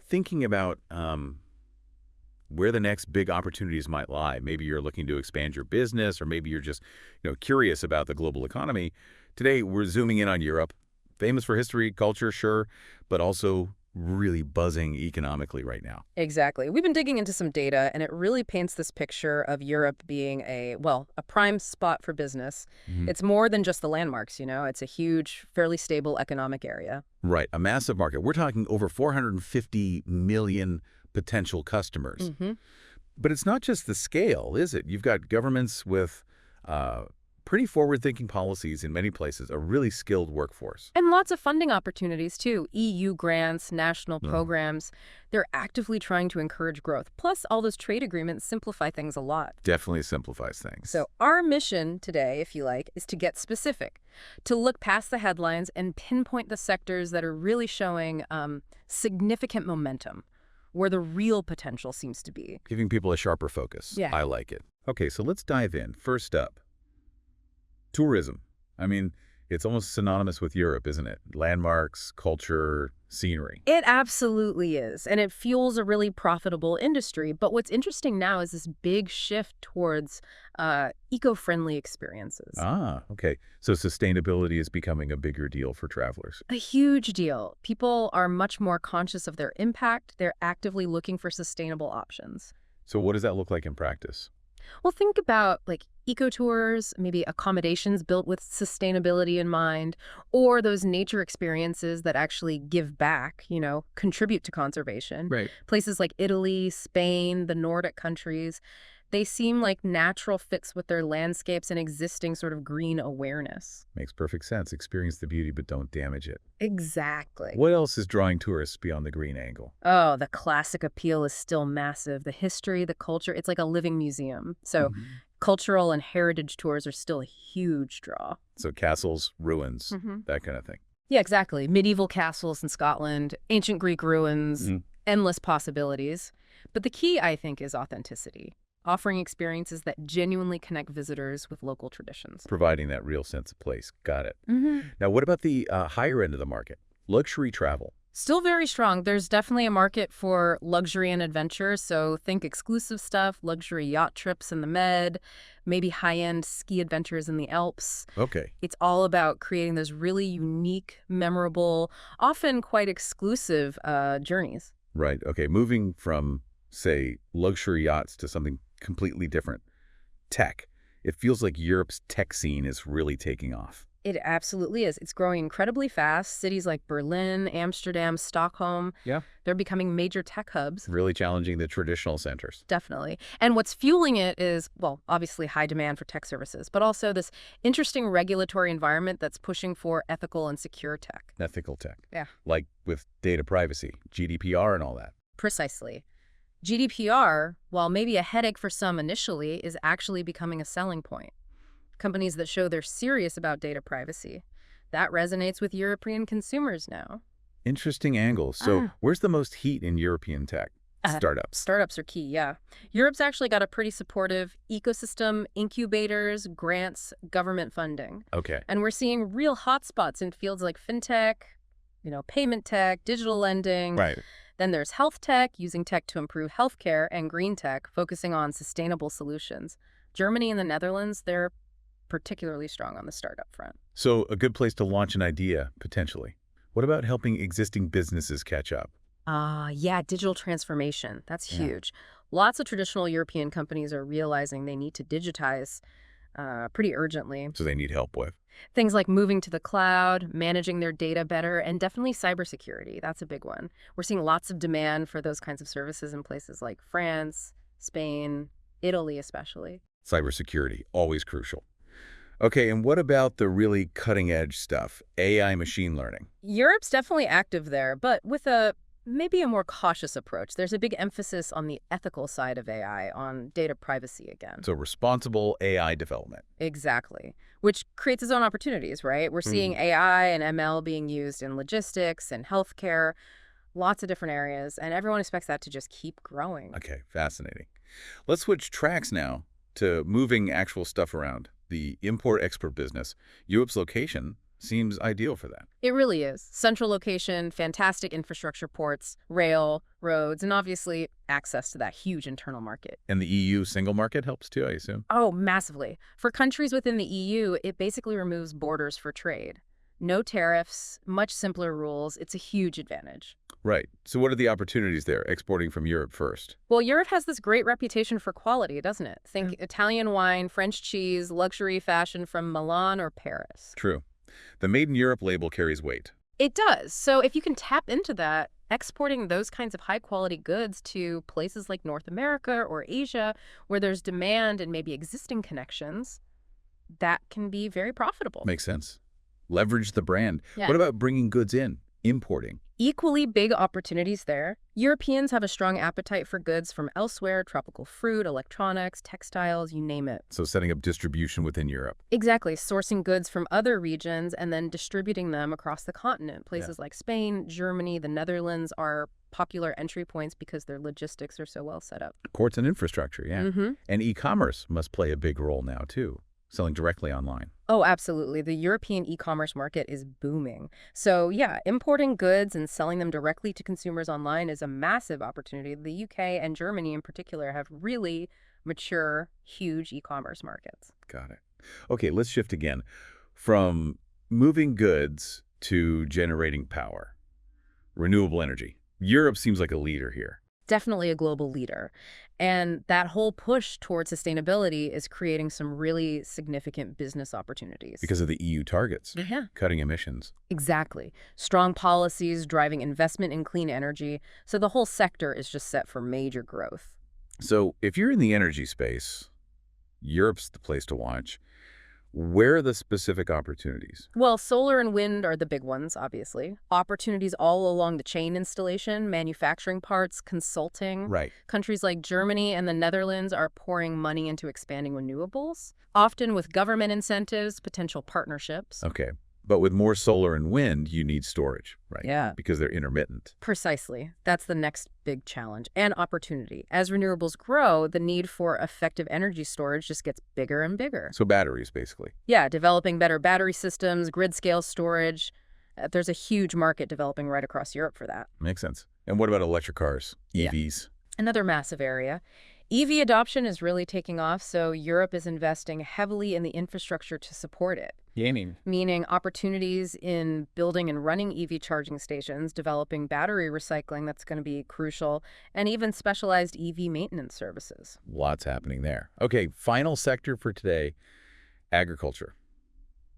thinking about where the next big opportunities might lie. Maybe you're looking to expand your business, or maybe you're just curious about the global economy. Today, we're zooming in on Europe, famous for history, culture, sure, but also really buzzing economically right now. Exactly. We've been digging into some data, and it really paints this picture of Europe being a prime spot for business. Mhm. It's more than just the landmarks, It's a huge, fairly stable economic area. Right, a massive market. We're talking over 450 million potential customers. hmm But it's not just the scale, is it? You've got governments with pretty forward-thinking policies in many places, a really skilled workforce. And lots of funding opportunities, too. EU grants, national Mm. programs. They're actively trying to encourage growth. Plus, all those trade agreements simplify things a lot. Definitely simplifies things. So our mission today, if you like, is to get specific, to look past the headlines and pinpoint the sectors that are really showing significant momentum, where the real potential seems to be. Giving people a sharper focus. Yeah. I like it. Okay, so let's dive in. First up, tourism. I mean, it's almost synonymous with Europe, isn't it? Landmarks, culture, scenery. It absolutely is, and it fuels a really profitable industry. But what's interesting now is this big shift towards eco-friendly experiences. Ah, okay. So sustainability is becoming a bigger deal for travelers. A huge deal. People are much more conscious of their impact. They're actively looking for sustainable options. So what does that look like in practice? Well, think about eco-tours, maybe accommodations built with sustainability in mind, or those nature experiences that actually give back, contribute to conservation. Right. Places like Italy, Spain, the Nordic countries, they seem like natural fits with their landscapes and existing sort of green awareness. Makes perfect sense. Experience the beauty, but don't damage it. Exactly. What else is drawing tourists beyond the green angle? Oh, the classic appeal is still massive. The history, the culture, it's like a living museum. So Mhm. cultural and heritage tours are still a huge draw. So castles, ruins, hmm that kind of thing. Yeah, exactly. Medieval castles in Scotland, ancient Greek ruins, Mm. endless possibilities. But the key, I think, is authenticity, offering experiences that genuinely connect visitors with local traditions. Providing that real sense of place. Got it. hmm Now, what about the higher end of the market? Luxury travel. Still very strong. There's definitely a market for luxury and adventure. So think exclusive stuff, luxury yacht trips in the Med, maybe high-end ski adventures in the Alps. Okay. It's all about creating those really unique, memorable, often quite exclusive journeys. Right. Okay. Moving from, say, luxury yachts to something completely different. Tech. It feels like Europe's tech scene is really taking off. It absolutely is. It's growing incredibly fast. Cities like Berlin, Amsterdam, Stockholm, Yeah. they're becoming major tech hubs. Really challenging the traditional centers. Definitely. And what's fueling it is, well, obviously high demand for tech services, but also this interesting regulatory environment that's pushing for ethical and secure tech. Ethical tech. Yeah. Like with data privacy, GDPR and all that. Precisely. GDPR, while maybe a headache for some initially, is actually becoming a selling point. Companies that show they're serious about data privacy. That resonates with European consumers now. Interesting angles. So Ah. where's the most heat in European tech? Startups. Startups are key, yeah. Europe's actually got a pretty supportive ecosystem, incubators, grants, government funding. Okay. And we're seeing real hotspots in fields like fintech, payment tech, digital lending. Right. Then there's health tech, using tech to improve healthcare, and green tech, focusing on sustainable solutions. Germany and the Netherlands, they're particularly strong on the startup front. So a good place to launch an idea, potentially. What about helping existing businesses catch up? Yeah, digital transformation. That's Yeah. huge. Lots of traditional European companies are realizing they need to digitize pretty urgently. So they need help with. Things like moving to the cloud, managing their data better, and definitely cybersecurity. That's a big one. We're seeing lots of demand for those kinds of services in places like France, Spain, Italy especially. Cybersecurity, always crucial. Okay, and what about the really cutting-edge stuff? AI machine learning. Europe's definitely active there, but with maybe a more cautious approach. There's a big emphasis on the ethical side of AI, on data privacy again. So responsible AI development. Exactly. Which creates its own opportunities, right? We're seeing AI and ML being used in logistics and healthcare, lots of different areas, and everyone expects that to just keep growing. Okay, fascinating. Let's switch tracks now to moving actual stuff around. The import-export business. Europe's location seems ideal for that. It really is. Central location, fantastic infrastructure ports, rail, roads, and obviously access to that huge internal market. And the EU single market helps too, I assume? Oh, massively. For countries within the EU, it basically removes borders for trade. No tariffs, much simpler rules. It's a huge advantage. Right. So what are the opportunities there, exporting from Europe first? Well, Europe has this great reputation for quality, doesn't it? Think Italian wine, French cheese, luxury fashion from Milan or Paris. True. The Made in Europe label carries weight. It does. So if you can tap into that, exporting those kinds of high-quality goods to places like North America or Asia, where there's demand and maybe existing connections, that can be very profitable. Makes sense. Leverage the brand. Yeah. What about bringing goods in, importing? Equally big opportunities there. Europeans have a strong appetite for goods from elsewhere, tropical fruit, electronics, textiles, you name it. So setting up distribution within Europe. Exactly, sourcing goods from other regions and then distributing them across the continent. Places like Spain, Germany, the Netherlands are popular entry points because their logistics are so well set up. Ports and infrastructure, yeah. And e-commerce must play a big role now, too, selling directly online. Oh, absolutely. The European e-commerce market is booming. So yeah, importing goods and selling them directly to consumers online is a massive opportunity. The UK and Germany in particular have really mature, huge e-commerce markets. Got it. Okay, let's shift again. From moving goods to generating power. Renewable energy. Europe seems like a leader here. Definitely a global leader. And that whole push towards sustainability is creating some really significant business opportunities. Because of the EU targets, Yeah. cutting emissions. Exactly. Strong policies driving investment in clean energy. So the whole sector is just set for major growth. So if you're in the energy space, Europe's the place to watch. Where are the specific opportunities? Well, solar and wind are the big ones, obviously. Opportunities all along the chain installation, manufacturing parts, consulting. Right. Countries like Germany and the Netherlands are pouring money into expanding renewables, often with government incentives, potential partnerships. Okay. But with more solar and wind, you need storage, right? Yeah. Because they're intermittent. Precisely. That's the next big challenge and opportunity. As renewables grow, the need for effective energy storage just gets bigger and bigger. So batteries, basically. Yeah, developing better battery systems, grid-scale storage. There's a huge market developing right across Europe for that. Makes sense. And what about electric cars, EVs? Another massive area. EV adoption is really taking off, so Europe is investing heavily in the infrastructure to support it. Gaining. Meaning opportunities in building and running EV charging stations, developing battery recycling that's going to be crucial, and even specialized EV maintenance services. Lots happening there. Okay, final sector for today, agriculture.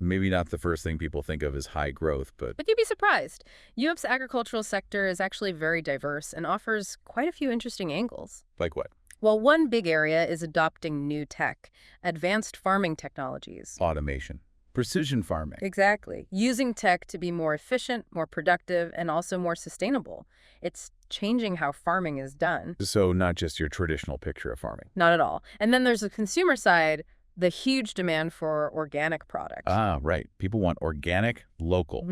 Maybe not the first thing people think of as high growth, but But you'd be surprised. Europe's agricultural sector is actually very diverse and offers quite a few interesting angles. like what? Well, one big area is adopting new tech, advanced farming technologies. Automation. Precision farming. Exactly. Using tech to be more efficient, more productive, and also more sustainable. It's changing how farming is done. So not just your traditional picture of farming. Not at all. And then there's the consumer side, the huge demand for organic products. Ah, right. People want organic, local.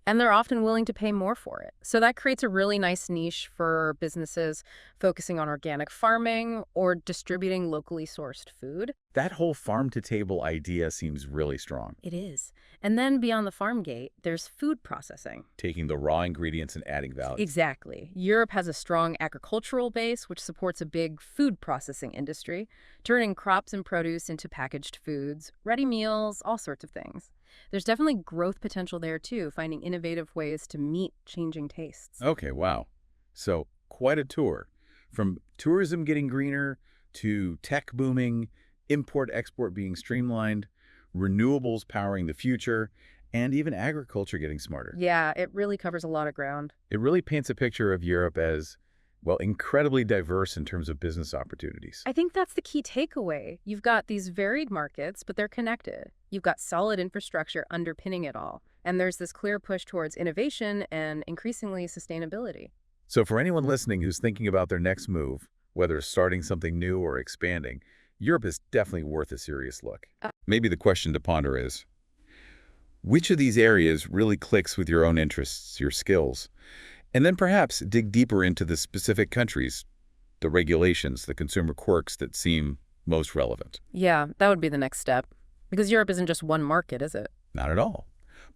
And they're often willing to pay more for it. So that creates a really nice niche for businesses focusing on organic farming or distributing locally sourced food. That whole farm-to-table idea seems really strong. It is. And then beyond the farm gate, there's food processing. Taking the raw ingredients and adding value. Exactly. Europe has a strong agricultural base, which supports a big food processing industry, turning crops and produce into packaged foods, ready meals, all sorts of things. There's definitely growth potential there, too, finding innovative ways to meet changing tastes. Okay, wow. So quite a tour. From tourism getting greener to tech booming, import-export being streamlined, renewables powering the future, and even agriculture getting smarter. Yeah, it really covers a lot of ground. It really paints a picture of Europe as, well, incredibly diverse in terms of business opportunities. I think that's the key takeaway. You've got these varied markets, but they're connected. You've got solid infrastructure underpinning it all. And there's this clear push towards innovation and increasingly sustainability. So for anyone listening who's thinking about their next move, whether starting something new or expanding, Europe is definitely worth a serious look. Maybe the question to ponder is, which of these areas really clicks with your own interests, your skills? And then perhaps dig deeper into the specific countries, the regulations, the consumer quirks that seem most relevant. Yeah, that would be the next step. Because Europe isn't just one market, is it? Not at all.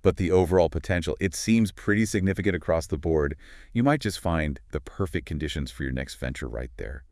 but the overall potential, it seems pretty significant across the board. You might just find the perfect conditions for your next venture right there.